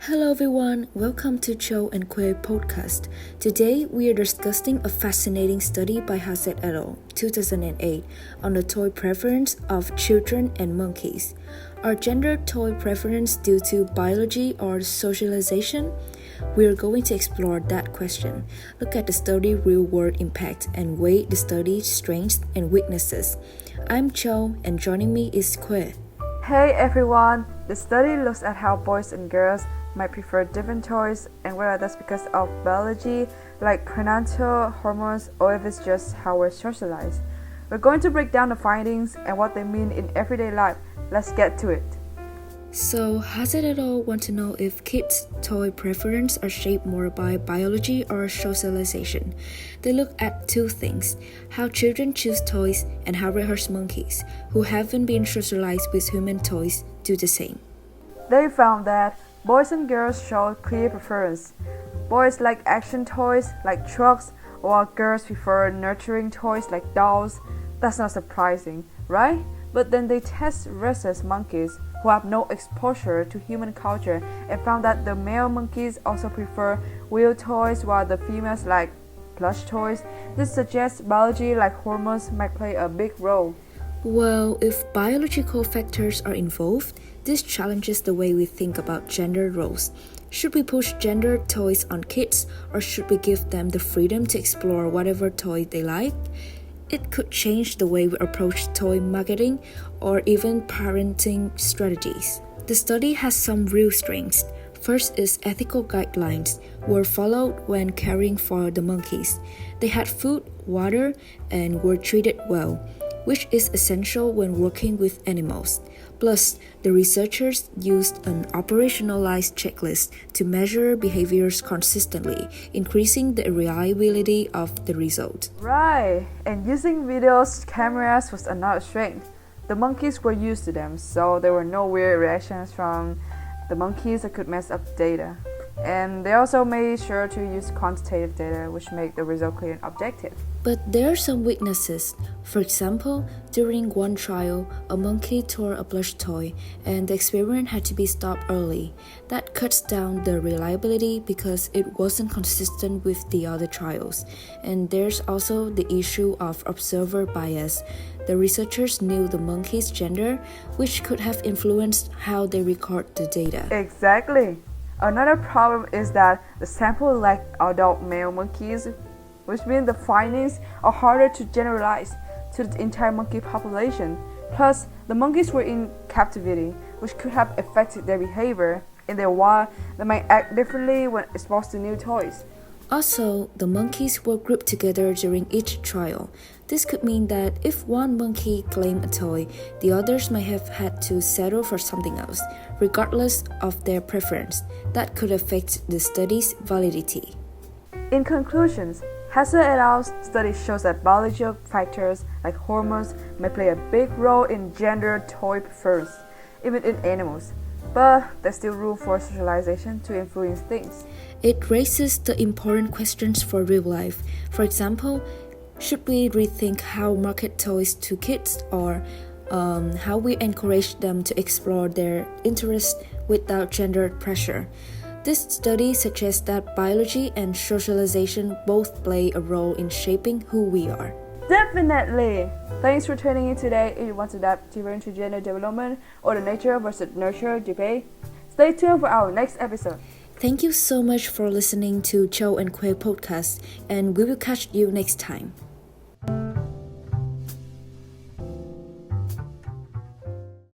Hello everyone, welcome to Chau and Khue podcast. Today we are discussing a fascinating study by Hassett et al. 2008 on the toy preference of children and monkeys. Are gender toy preference due to biology or socialization? We are going to explore that question, look at the study real-world impact, and weigh the study's strengths and weaknesses. I'm Chau, and joining me is Khue. Hey everyone! The study looks at how boys and girls might prefer different toys and whether that's because of biology, like prenatal hormones, or if it's just how we're socialized. We're going to break down the findings and what they mean in everyday life. Let's get to it. So, Hassett et al. Want to know if kids' toy preference are shaped more by biology or socialization. They look at two things: how children choose toys and how rehearsed monkeys, who haven't been socialized with human toys, do the same. They found that boys and girls showed clear preference. Boys like action toys like trucks, while girls prefer nurturing toys like dolls. That's not surprising, right? But then they test rhesus monkeys who have no exposure to human culture and found that the male monkeys also prefer wheel toys while the females like plush toys. This suggests biology like hormones might play a big role. Well, if biological factors are involved, this challenges the way we think about gender roles. Should we push gender toys on kids, or should we give them the freedom to explore whatever toy they like? It could change the way we approach toy marketing or even parenting strategies. The study has some real strengths. First is ethical guidelines were followed when caring for the monkeys. They had food, water, and were treated well, which is essential when working with animals. Plus, the researchers used an operationalized checklist to measure behaviors consistently, increasing the reliability of the result. Right, and using videos cameras was another strength. The monkeys were used to them, so there were no weird reactions from the monkeys that could mess up data. And they also made sure to use quantitative data, which made the result clear and objective. But there are some weaknesses. For example, during one trial, a monkey tore a plush toy, and the experiment had to be stopped early. That cuts down the reliability because it wasn't consistent with the other trials. And there's also the issue of observer bias. The researchers knew the monkey's gender, which could have influenced how they record the data. Exactly. Another problem is that the sample lacked adult male monkeys, which means the findings are harder to generalize to the entire monkey population. Plus, the monkeys were in captivity, which could have affected their behavior. In their wild, they might act differently when exposed to new toys. Also, the monkeys were grouped together during each trial. This could mean that if one monkey claimed a toy, the others might have had to settle for something else, regardless of their preference. That could affect the study's validity. In conclusions, Hassett et al.'s study shows that biological factors like hormones may play a big role in gender toy preference, even in animals. But there's still room for socialization to influence things. It raises the important questions for real life. For example, should we rethink how market toys to kids, or how we encourage them to explore their interests without gender pressure? This study suggests that biology and socialization both play a role in shaping who we are. Definitely! Thanks for tuning in today. If you want to dive deeper into gender development or the nature versus nurture debate, stay tuned for our next episode. Thank you so much for listening to Chau and Khue podcast, and we will catch you next time.